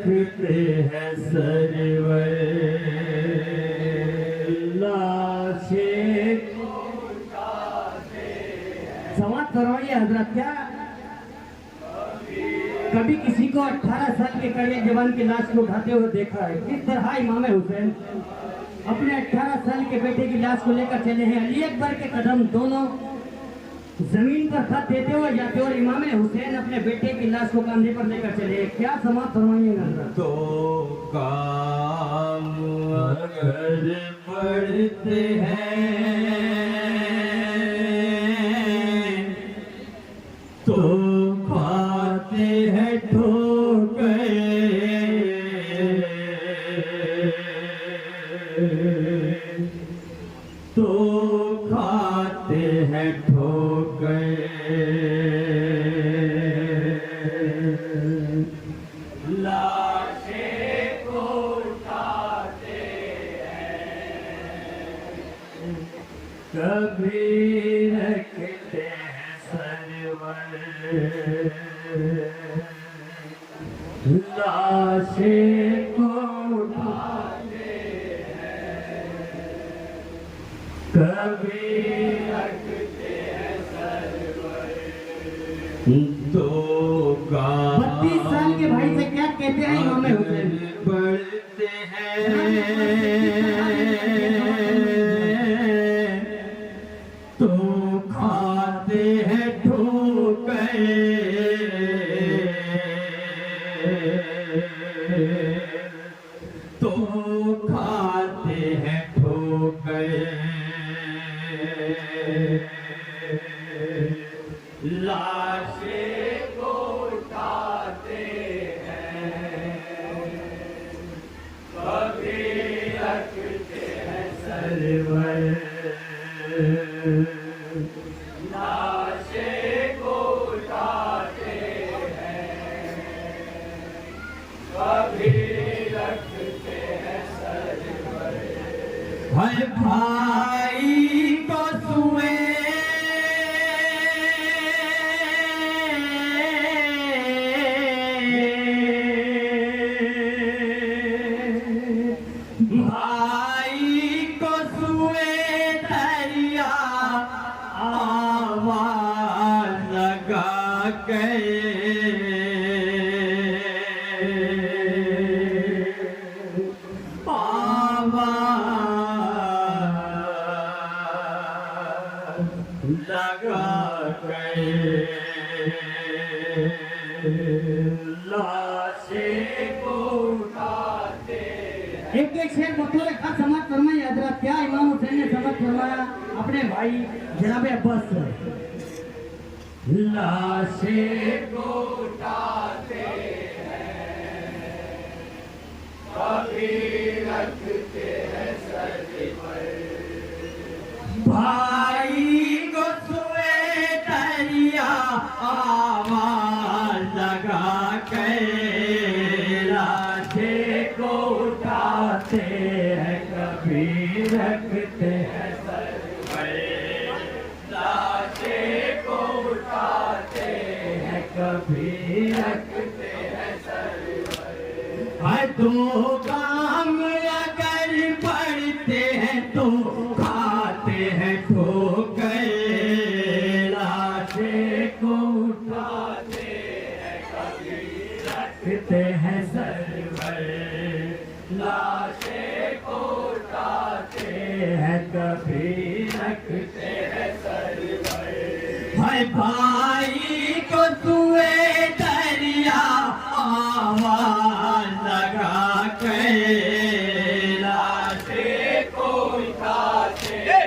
रखते हैं सरवर लाशें समाज फरमाइए हजरत, क्या कभी किसी को 18 साल के कड़े जवान की लाश को उठाते हुए देखा है? किस तरह इमाम हुसैन अपने 18 साल के बेटे की लाश को लेकर चले हैं। अली अकबर के कदम दोनों जमीन पर खत देते हुए जाते और इमाम हुसैन अपने बेटे की लाश को कंधे पर लेकर चले। क्या समाज फरमाइएगा हजरत? तो काम अगर पढ़ते हैं तो खाते हैं ठोकर, तो खाते हैं ठोकर। लाशें को उठाते हैं, कभी रखते हैं सरवर लाशें को उठाते हैं, कभी रखते हैं सरवर। तो 32 साल के भाई से क्या कहते हैं इमाम हुसैन? बढ़ते हैं तो खाते हैं ठोकर, तो खाते हैं ठोकर। लाशें को उठाते हैं, कभी रखते हैं सरवर लाशें को उठाते हैं, कभी रखते हैं सरवर। हर भाई को सुए भाई को सुए दरिया आवाज लगा गए, लगा गए। लाशें को उठाते हैं। एक एक शेर बतौर खास समाज फरमाइए हजरत, क्या इमाम हुसैन ने सबक फरमाया अपने भाई जनाब अब्बास से? लाशें को उठाते हैं, कभी रखते हैं सरवर। भाई को सुए दरिया आवाज लगा के, लाशें को उठाते हैं, कभी रखते हैं सरवर। लाशें को उठाते हैं, कभी रखते हैं सरवर। हर दो काम अगर पढ़ते हैं तो खाते हैं ठोकर, लाशें को उठाते हैं, कभी रखते हैं सरवर। लाशें को उठाते हैं, कभी रखते हैं सरवर। हर भाई को सुए दरिया आवाज लगा के, लाशें को उठाते हैं,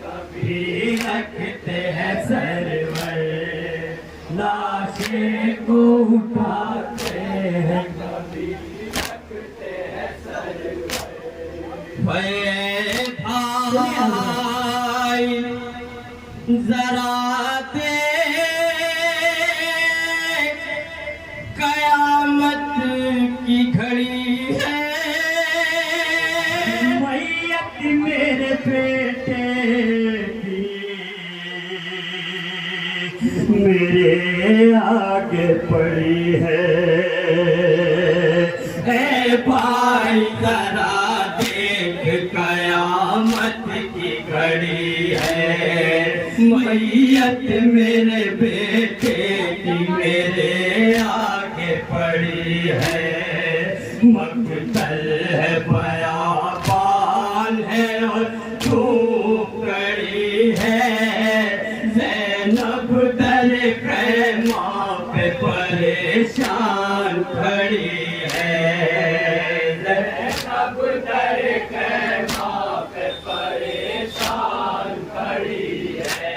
कभी रखते हैं सरवर। लाशें को उठाते हैं, कभी रखते हैं सरवर। भाई जरा दे कयामत की घड़ी है, मैयत मेरे बेटे की मेरे आगे पड़ी है। तबीयत मेरे बेटे की मेरे आगे पड़ी है। मक्तल है, बयाबान है और धूप कड़ी है। ज़ैनब दर ख़ैमा पे परेशान खड़ी है। ज़ैनब दर ख़ैमा पे परेशान खड़ी है।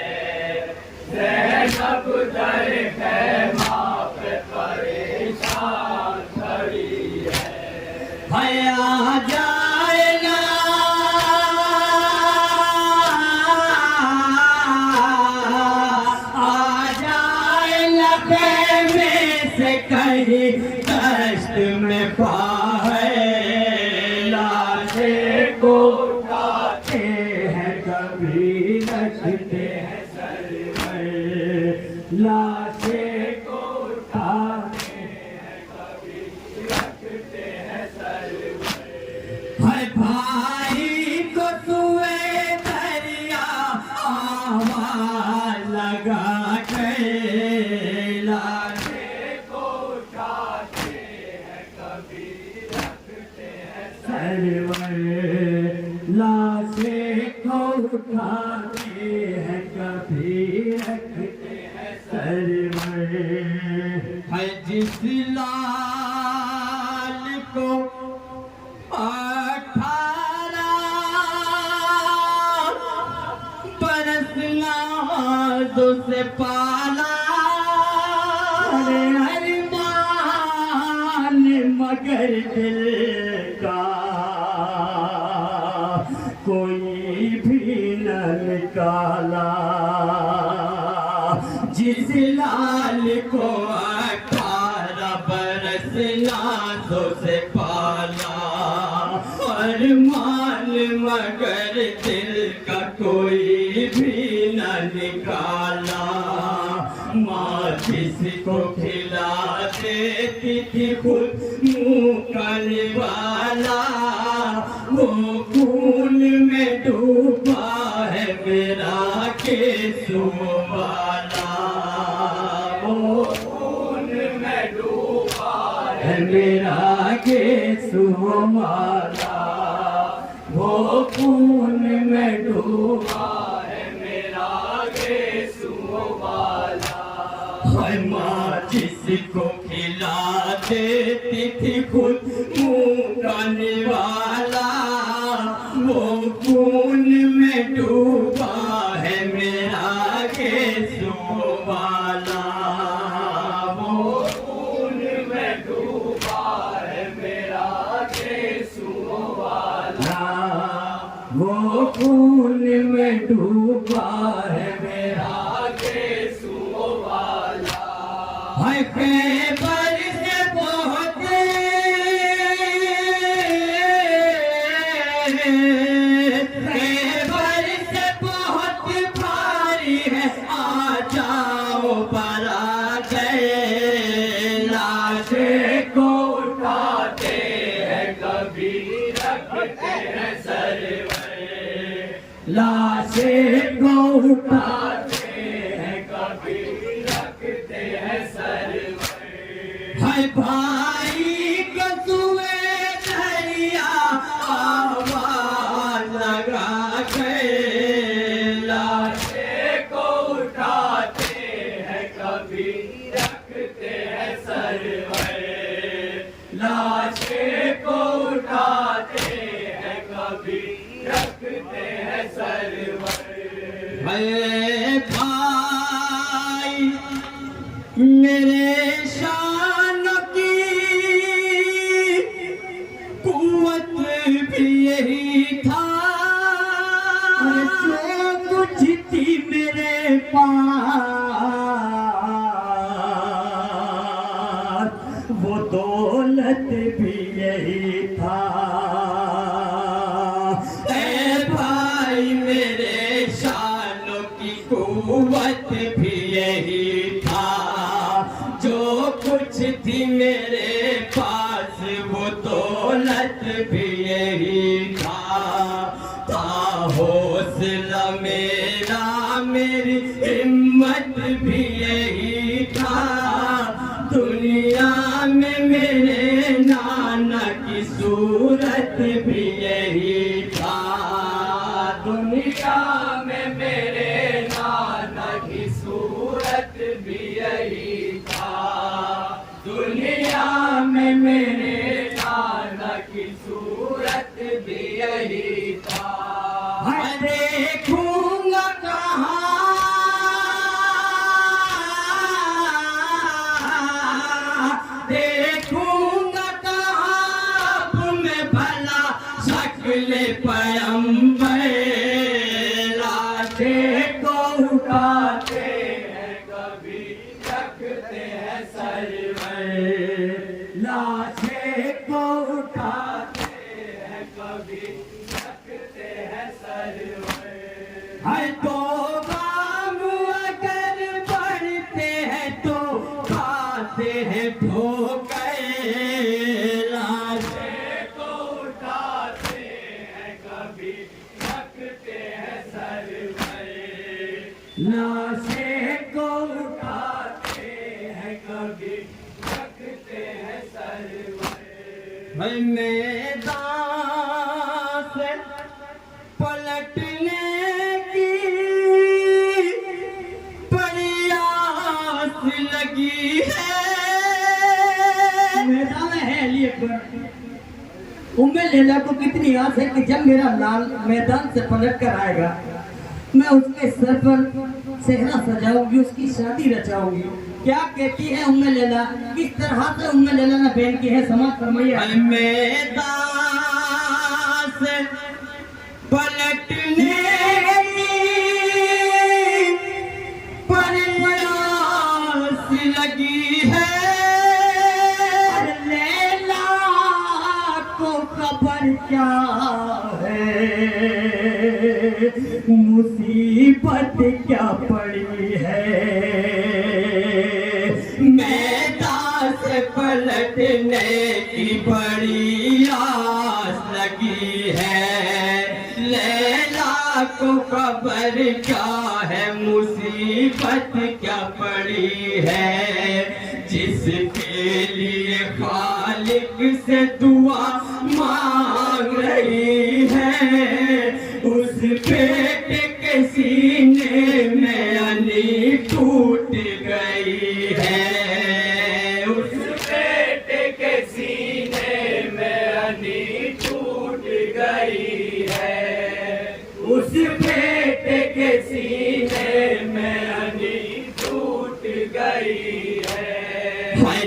ज़ैनब दर ख़ैमा पे परेशान खड़ी है। हया जाए ना आ जाए ना खेमे से कहीं दश्त में पाए। लाशें को उठाते हैं कभी रखते हैं सर पर। लाशें को उठाते हैं कभी रखते हैं सर पर। हर भाई को सुए दरिया आवाज लगा के। लाशें को उठाते हैं कभी रखते हैं सर पर। लाशें को उठाते हैं कभी रखते हैं सर पर। है जिस लाल को 18 बरस नाज़ों से पाला। अरे अरमान मगर दिल का कोई भी न निकाला। जिस लाल को 18 बरस नाज़ों से पाला। अरमान मगर दिल का कोई भी न निकाला। माँ जिसको खिला देती थी खुद मुँह का निवाला। वो खून में डूबा है मेरा केसू वाला। वो खून में डूबा है मेरा केसू वाला। वो खून में डूबा है मेरा केसू वाला। है माँ जिसको खिला देती थी खुद मुँह का निवाला। वो खून में डूबा है मेरा केसू वाला। वो खून में डूबा है मेरा केसू वाला। वो खून में डूबा है मेरा केसू वाला। है खैबर से बहुत खैबर से बहुत भारी है। आ जाओ बरा गए। लाशें को उठाते हैं कभी रखते हैं सर पर। लाशें को उठाते हैं कभी रखते हैं सर पर। है भाई कसुए दरिया आवाज लगा के। लाशें को उठाते हैं कभी रखते हैं सर पर। लाशें को उठाते हैं कभी रखते हैं सर पर। है भाई मेरे शान की कुव्वत भी यही था। जो कुछ थी मेरे पास वो दौलत भी यही था। ऐ भाई मेरे शानों की कुव्वत भी यही था। जो कुछ थी मेरे पास वो दौलत भी यही था। हौसला मेरा मेरी मेरे नाना की सूरत भी यही था। दुनिया में मेरे नाना की सूरत भी यही था। दुनिया में मेरे नाना की सूरत भी यही था। देखूंगा कहाँ देखूंगा कहाँ तुम्हें भला शक्ल पैगंबर। लाशें को उठाते हैं कभी रखते हैं सर में। लाशें को उठाते हैं कभी रखते हैं सर में। हर तो काम अगर बढ़ते हैं तो खाते हैं ठोकर। लाशें को उठाते हैं कभी रखते हैं सर में। लाशें को उठाते हैं कभी रखते हैं सर में। मैदान से पलटने की प्रयास लगी है। मैदान है अली अकबर। उम्मे लैला को कितनी आस है कि जब मेरा लाल मैदान से पलट कर आएगा मैं उसके सर पर सेहरा सजाऊंगी, उसकी शादी रचाऊंगी। क्या कहती है उम्मे लैला? किस तरह से उम्मे लैला ने बयान की है, समाज फरमाइए। मैदान से पलटने प्रयास लगी है। लैला को खबर क्या है, मुसीबत क्या पड़ी है। मैदान से पलटने की बड़ी आस लगी है। लैला को खबर क्या है, मुसीबत क्या पड़ी है। जिसके लिए खालिक से दुआ मांग रही है, उस बेटे के सीने में अनी टूट गई है। उस बेटे के सीने में अनी टूट गई है। उस बेटे के सीने में अनी टूट गई है।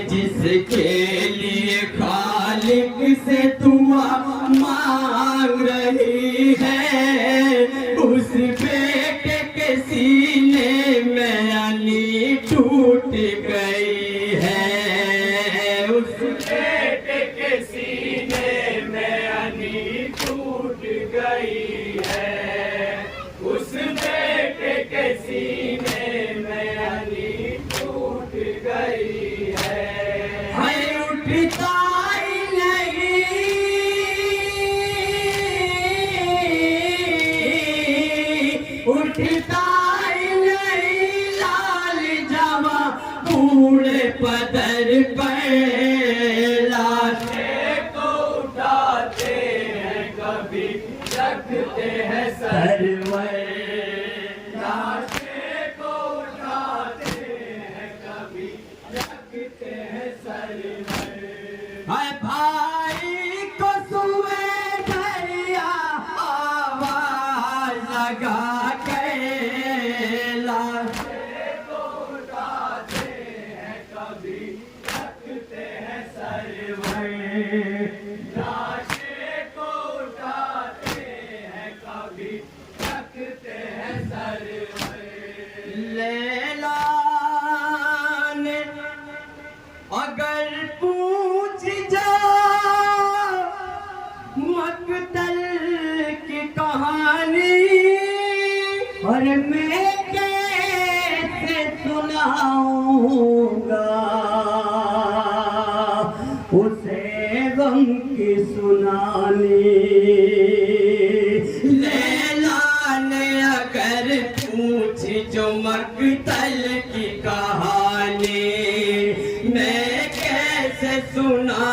जिसके लिए खालिक से दुआ मांग रही है, उस बेटे के सीने में अनी टूट गई है। उस बेटे के सीने में अनी टूट गई है। उस बेटे के सीने में अनी टूट गई है। उठता ही नहीं, उठता ही नहीं लाल जवा बूढ़े पदर पर। लाशें को उठाते हैं कभी रखते हैं सर में। लाशें को उठाते हैं कभी रखते हैं सर में। हाय भाई को सुए दरिया आवाज लगा के। लाशें को उठाते हैं कभी रखते हैं सर में। लाशें को उठाते हैं कभी रखते हैं सर में। लैला ने अगर पूछ जा मकतल की कहानी, और मैं कैसे सुनाऊंगा उसे गम की सुनानी। लैला ने अगर पूछ जो मकतल की कहानी, मैं कैसे सुना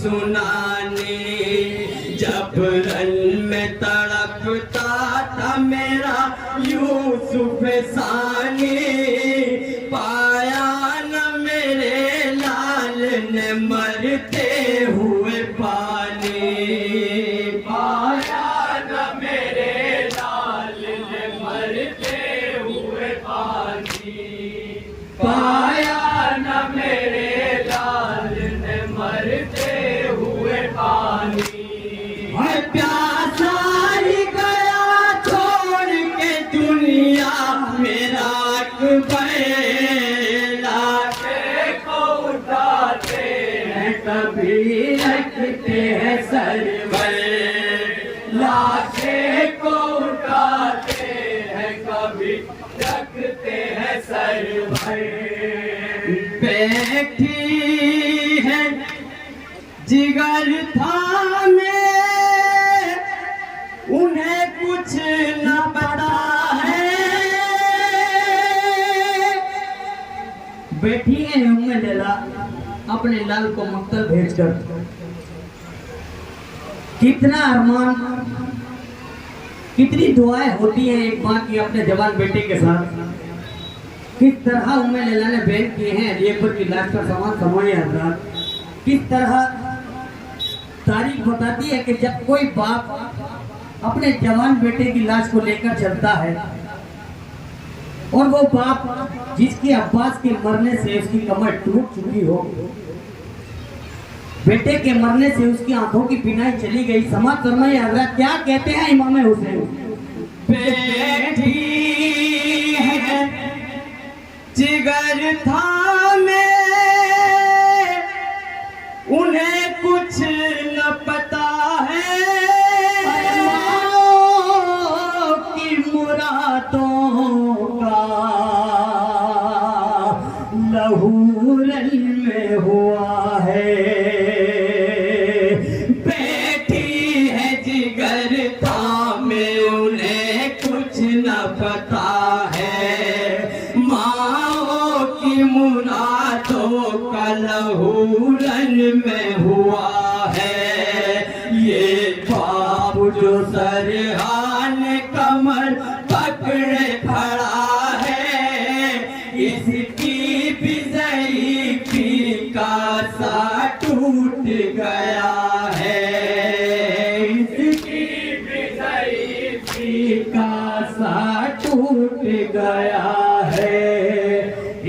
सुनानी। जब रन में तड़पता था मेरा यूसुफ सानी, पाया न मेरे लाल ने मरते हुए पानी। पाया न मेरे लाल ने मरते हुए पानी, पाया न मेरे लाल ने मरते हुए पानी। है प्यासा ही गया छोड़ के दुनिया मेरा लाशे को उठाते हैं कभी रखते हैं सर पर, लाशे को उठाते हैं कभी रखते हैं सर पर। बैठी है जिगर थामे, उन्हें कुछ न पता है। बैठी है उम्मे लैला अपने लाल को मक्तल भेजकर। कितना अरमान, कितनी दुआएं होती हैं एक माँ की अपने जवान बेटे के साथ। किस तरह उम्मे लैला ने बयान किए हैं अलीअकबर की लाश का सामान समोए हजरात। किस तरह तारीख बताती है कि जब कोई बाप अपने जवान बेटे की लाश को लेकर चलता है, और वो बाप जिसके अब्बास के मरने से उसकी कमर टूट चुकी हो, बेटे के मरने से उसकी आंखों की बिनाई चली गई। समाज फरमाइए हजरत क्या कहते हैं इमाम हुसैन। बैठी है जिगर थामे, उन्हें कुछ न पता है। की मुरादों का लहू रन में हुआ है। बैठी है जिगर थामे, उन्हें कुछ न पता है। माओ की मुरादों का लहू रन में हुआ है। ये बाप जो सरहान कमर पकड़े खड़ा है, इसकी भी ज़ईफ़ी का सा टूट गया है। इसकी भी ज़ईफ़ी का सा टूट गया है।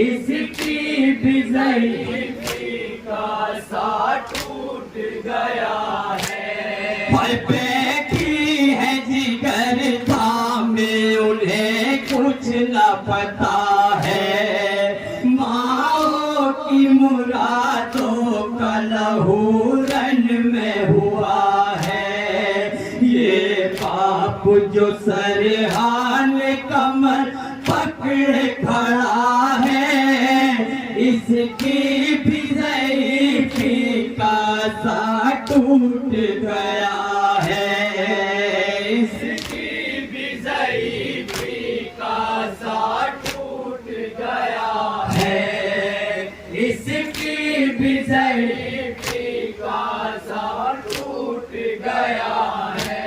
इसकी भी ज़ईफ़ी का सा टूट गया है। भाई बैठी है जिगर थामे, उन्हें कुछ न पता है। माओ की मुरादों का लहू रन में हुआ है। ये बाप जो सरहान कमर पकड़े खड़ा है, इसकी भी ज़ईफ़ी का सा टूट गया है। इसकी भी ज़ईफ़ी का सा टूट गया है। इसकी भी ज़ईफ़ी का सा टूट गया है।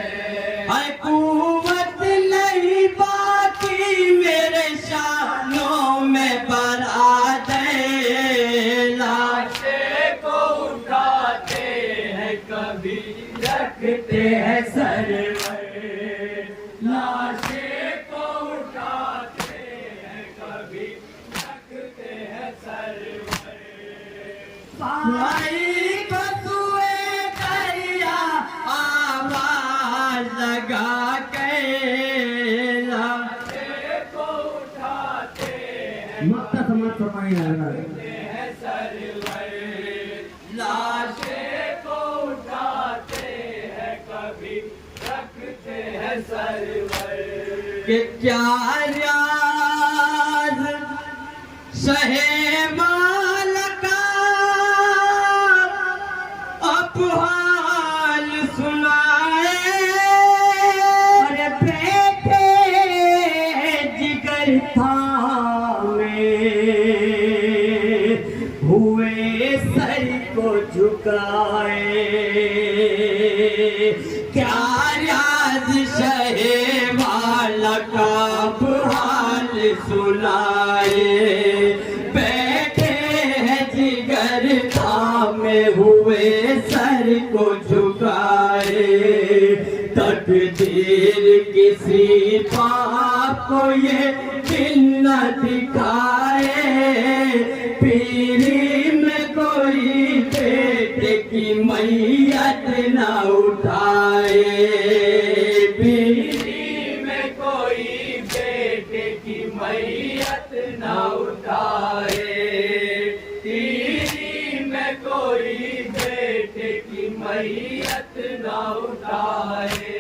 हाय कुव्वत नहीं बाकी मेरे शानों में बारात है। लाशे को उठाते हैं कभी रखते हैं सर पर, लाशे को उठाते हैं कभी रखते हैं सर पर। भाई को तुए करिया आवाज लगा के, लाशे को उठाते हैं मक्ता समाज फरमाइए हजरत। हैं सर पर, लाशे को उठाते हैं कभी रखते हैं सर पर। कि क्या राज शहे माल का अब हाल सुनाए। अरे बेटे जिगर थामे हुए हुए सर को झुकाए, क्या राज शहे वाला का हाल सुनाए। बैठे हैं जिगर थामे हुए सर को झुकाए, तकदीर किसी पाप को ये दिन न दिखाए। पीरी में कोई बेटे की मैयत न उठाए, पीरी में कोई बेटे की मैयत न उठाए, पीरी में कोई बेटे की मैयत न उठाए।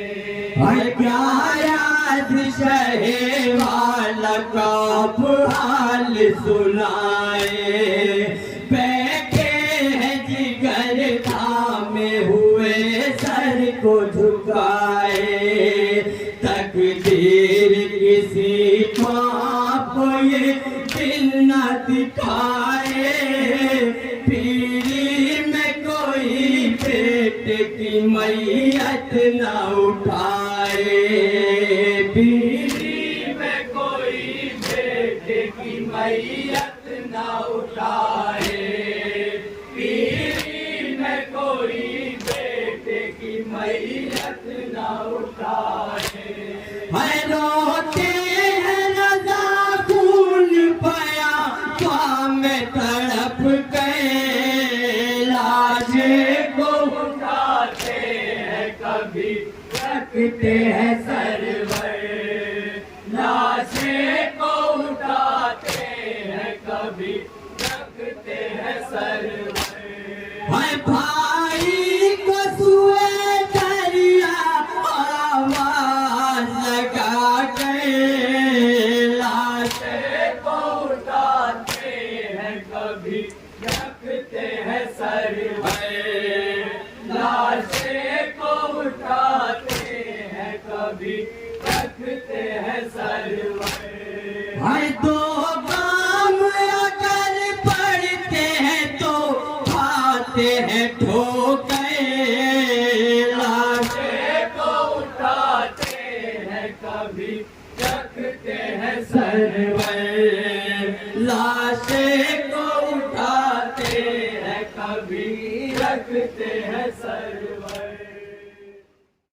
क्या याद शहे वाला का हाल सुनाए। बैठे हैं जिगर थामे हुए सर को झुकाए, तकदीर किसी पाप को ये दिन न दिखाए। पीरी में कोई बेटे की मैयत न उठाए, पीरी में कोई बेटे की मैयत न उठाए, पीरी में कोई बेटे की मैयत न उठाए। है रोते हैं रज़ा खून पाया में तड़प गए, लाजे को उठाते हैं कभी रखते हैं सरवर, लाशे को उठाते हैं कभी रखते हैं सरवर। है भाई को सुए दरिया आवाज लगा गए, लाशे को उठाते हैं कभी रखते हैं सरवर, लाशे को उठाते हैं कभी रखते हैं सरवर। है दो काम अगर पढ़ते हैं तो खाते हैं ठोकर, लाशे को उठाते हैं कभी रखते हैं सरवर, लाशे को उठाते हैं कभी रखते हैं सरवर।